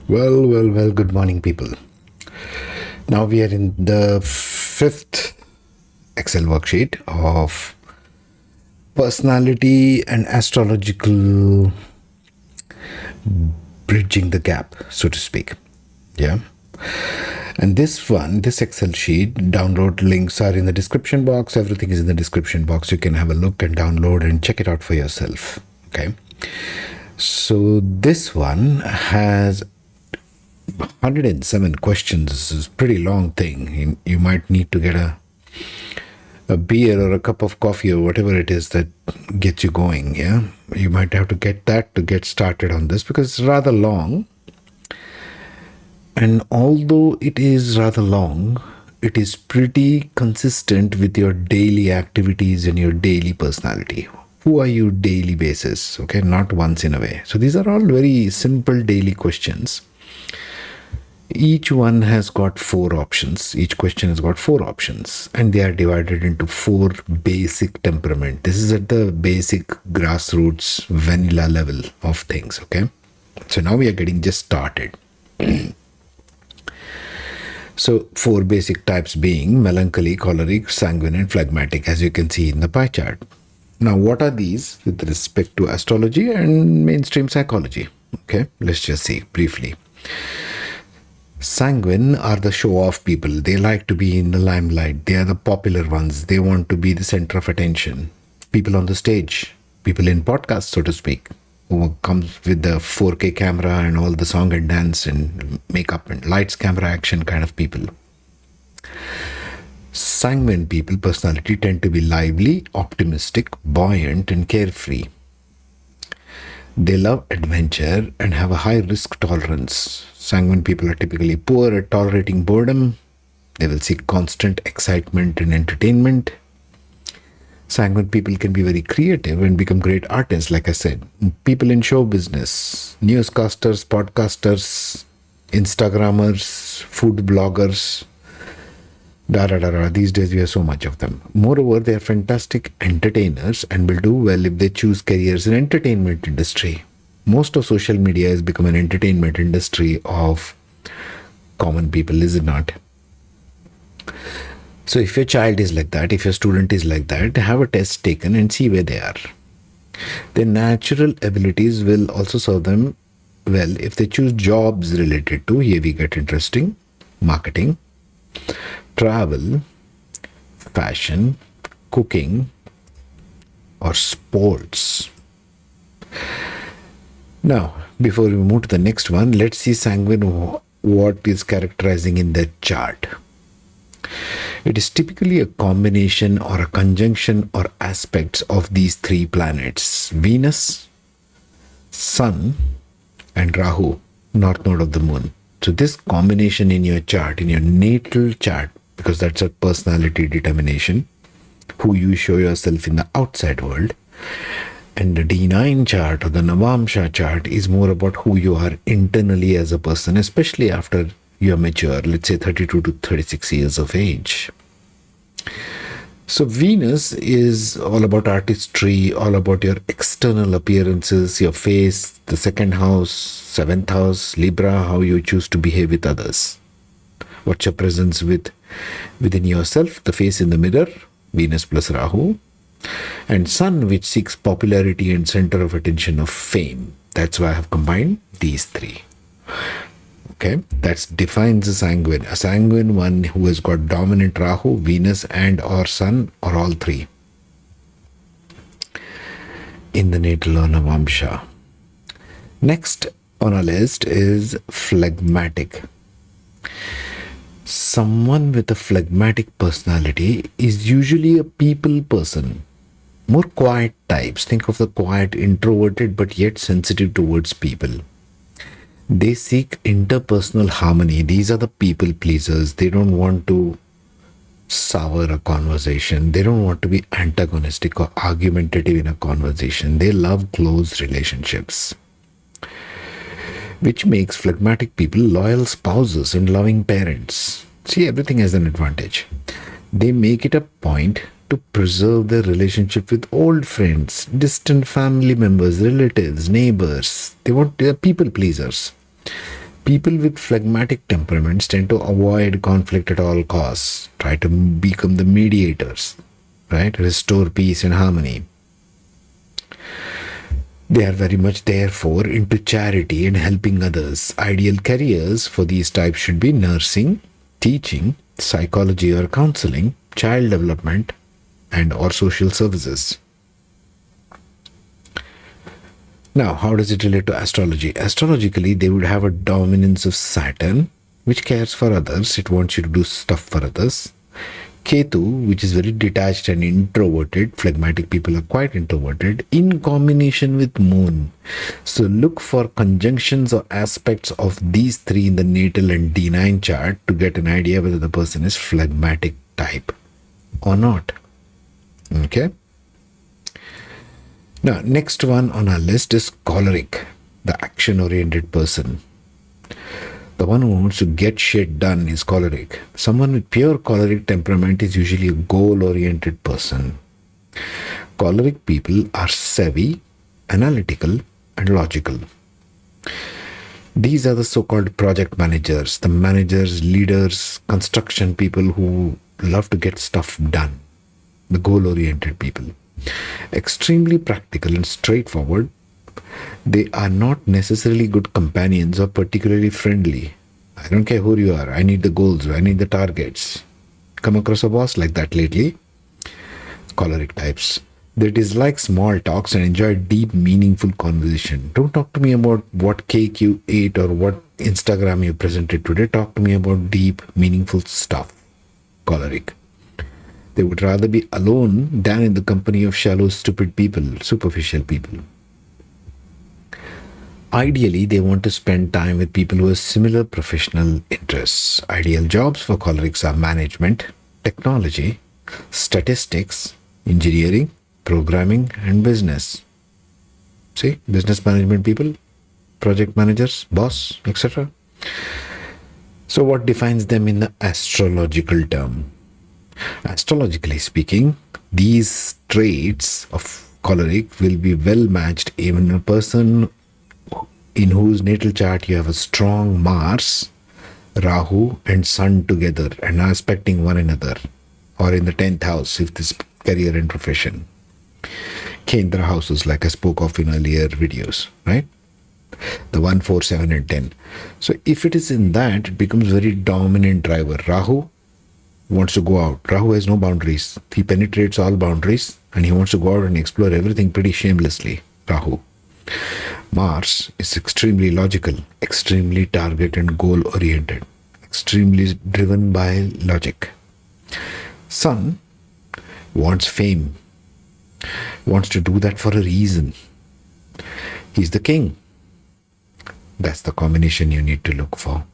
Well, good morning, people. Now we are in the fifth Excel worksheet of personality and astrological bridging the gap, so to speak. Yeah. And this Excel sheet, download links are in the description box. Everything is in the description box. You can have a look and download and check it out for yourself. Okay. So this one has 107 questions. This is a pretty long thing. You might need to get a beer or a cup of coffee or whatever it is that gets you going. Yeah, you might have to get that to get started on this because it's rather long. And although it is rather long, it is pretty consistent with your daily activities and your daily personality. Who are you daily basis? Okay, not once in a way. So these are all very simple daily questions. Each one has got 4 options. Each question has got 4 options, and they are divided into 4 basic temperament. This is at the basic grassroots vanilla level of things. Okay, so now we are getting just started. So 4 basic types being melancholy, choleric, sanguine, and phlegmatic, as you can see in the pie chart. Now, what are these with respect to astrology and mainstream psychology? Okay, let's just see briefly. Sanguine are the show-off people. They like to be in the limelight. They are the popular ones. They want to be the center of attention. People on the stage, people in podcasts, so to speak, who comes with the 4K camera and all the song and dance and makeup and lights, camera, action kind of people. Sanguine people, personality, tend to be lively, optimistic, buoyant, and carefree. They love adventure and have a high risk tolerance. Sanguine people are typically poor at tolerating boredom. They will seek constant excitement and entertainment. Sanguine people can be very creative and become great artists, like I said. People in show business, newscasters, podcasters, Instagrammers, food bloggers, These days we have so much of them. Moreover, they are fantastic entertainers and will do well if they choose careers in entertainment industry. Most of social media has become an entertainment industry of common people, is it not? So if your child is like that, if your student is like that, have a test taken and see where they are. Their natural abilities will also serve them well if they choose jobs related to, here we get interesting, marketing, travel, fashion, cooking, or sports. Now, before we move to the next one, let's see sanguine, what is characterizing in the chart. It is typically a combination or a conjunction or aspects of these 3 planets: Venus, Sun, and Rahu, north node of the moon. So this combination in your chart, in your natal chart, because that's a personality determination, who you show yourself in the outside world, and the D9 chart or the Navamsha chart is more about who you are internally as a person, especially after you are mature, let's say 32 to 36 years of age. So Venus is all about artistry, all about your external appearances, your face, the 2nd house, 7th house, Libra, how you choose to behave with others. What's your presence within yourself, the face in the mirror, Venus plus Rahu. And Sun, which seeks popularity and center of attention of fame. That's why I have combined these 3. Okay, that defines a sanguine. A sanguine one who has got dominant Rahu, Venus, and or Sun, or all 3 in the natal or Navamsha. Next on our list is phlegmatic. Someone with a phlegmatic personality is usually a people person. More quiet types. Think of the quiet, introverted, but yet sensitive towards people. They seek interpersonal harmony. These are the people pleasers. They don't want to sour a conversation. They don't want to be antagonistic or argumentative in a conversation. They love close relationships, which makes phlegmatic people loyal spouses and loving parents. See, everything has an advantage. They make it a point to preserve their relationship with old friends, distant family members, relatives, neighbors. They are people pleasers. People with phlegmatic temperaments tend to avoid conflict at all costs, try to become the mediators, right? Restore peace and harmony. They are very much, therefore, into charity and helping others. Ideal careers for these types should be nursing, teaching, psychology or counseling, child development, and or social services. Now, how does it relate to astrology? Astrologically, they would have a dominance of Saturn, which cares for others. It wants you to do stuff for others. Ketu, which is very detached and introverted. Phlegmatic people are quite introverted, in combination with Moon. So look for conjunctions or aspects of these three in the natal and D9 chart to get an idea whether the person is phlegmatic type or not. Okay. Now, next one on our list is choleric, the action-oriented person. The one who wants to get shit done is choleric. Someone with pure choleric temperament is usually a goal-oriented person. Choleric people are savvy, analytical, and logical. These are the so-called project managers, the managers, leaders, construction people who love to get stuff done. The goal-oriented people. Extremely practical and straightforward. They are not necessarily good companions or particularly friendly. I don't care who you are. I need the goals. I need the targets. Come across a boss like that lately? Choleric types. They dislike small talks and enjoy deep, meaningful conversation. Don't talk to me about what cake you ate or what Instagram you presented today. Talk to me about deep, meaningful stuff. Choleric. They would rather be alone than in the company of shallow, stupid people, superficial people. Ideally, they want to spend time with people who have similar professional interests. Ideal jobs for cholerics are management, technology, statistics, engineering, programming, and business. See, business management people, project managers, boss, etc. So what defines them in the astrological term? Astrologically speaking, these traits of choleric will be well matched even a person in whose natal chart you have a strong Mars, Rahu, and Sun together and aspecting one another, or in the 10th house if this career and profession. Kendra houses, like I spoke of in earlier videos, right? The 1, 4, 7, and 10. So if it is in that, it becomes very dominant driver. Rahu wants to go out. Rahu has no boundaries. He penetrates all boundaries and he wants to go out and explore everything pretty shamelessly. Rahu. Mars is extremely logical, extremely target and goal oriented, extremely driven by logic. Sun wants fame, wants to do that for a reason. He's the king. That's the combination you need to look for.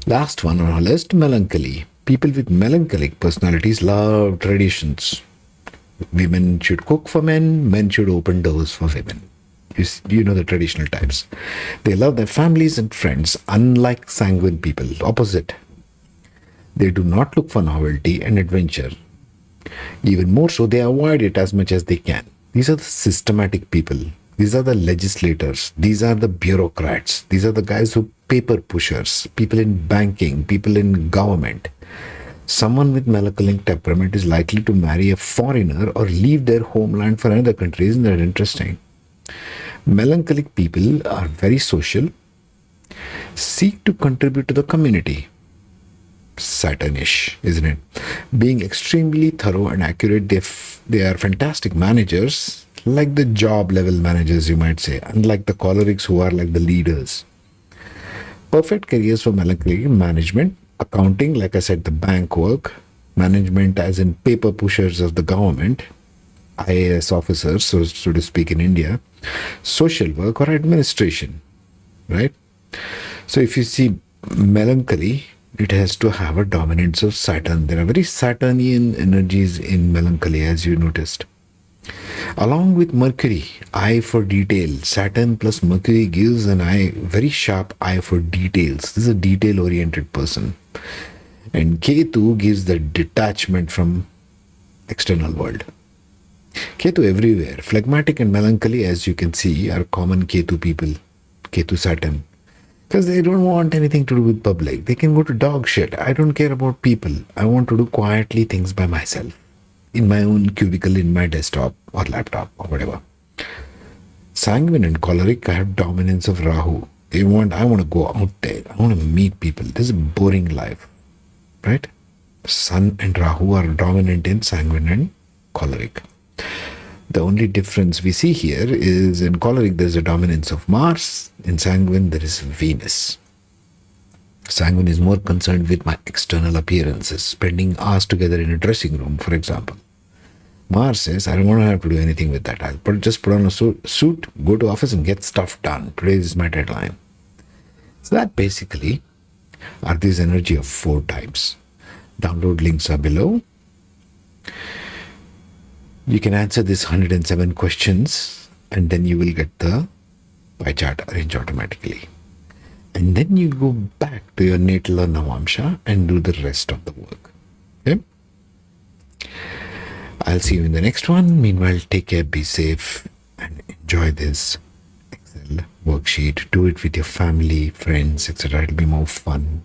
Last one on our list, melancholy. People with melancholic personalities love traditions. Women should cook for men, men should open doors for women. You know the traditional types. They love their families and friends, unlike sanguine people, opposite. They do not look for novelty and adventure. Even more so, they avoid it as much as they can. These are the systematic people. These are the legislators. These are the bureaucrats. These are the guys who paper pushers, people in banking, people in government. Someone with melancholic temperament is likely to marry a foreigner or leave their homeland for another country. Isn't that interesting? Melancholic people are very social, seek to contribute to the community. Saturnish, isn't it? Being extremely thorough and accurate, they are fantastic managers, like the job level managers, you might say, unlike the cholerics who are like the leaders. Perfect careers for melancholic: management, accounting, like I said, the bank work, management as in paper pushers of the government, IAS officers, so to speak, in India, social work or administration, right? So if you see melancholy, it has to have a dominance of Saturn. There are very Saturnian energies in melancholy, as you noticed. Along with Mercury, eye for detail. Saturn plus Mercury gives an eye, very sharp eye for details. This is a detail-oriented person. And Ketu gives the detachment from external world. Ketu everywhere. Phlegmatic and melancholy, as you can see, are common Ketu people. Ketu Saturn. Because they don't want anything to do with public. They can go to dog shit. I don't care about people. I want to do quietly things by myself, in my own cubicle, in my desktop or laptop or whatever. Sanguine and choleric have dominance of Rahu. I want to go out there. I want to meet people. This is a boring life, right? Sun and Rahu are dominant in sanguine and choleric. The only difference we see here is in choleric there's a dominance of Mars, in sanguine there is Venus. Sanguine is more concerned with my external appearances, spending hours together in a dressing room, for example. Mars says, I don't want to have to do anything with that. I'll just put on a suit, go to office and get stuff done. Today is my deadline. So that basically are these energy of 4 types. Download links are below. You can answer these 107 questions and then you will get the pie chart arranged automatically. And then you go back to your natal or Navamsha and do the rest of the work. Okay? I'll see you in the next one. Meanwhile, take care, be safe, and enjoy this Excel worksheet. Do it with your family, friends, etc. It'll be more fun.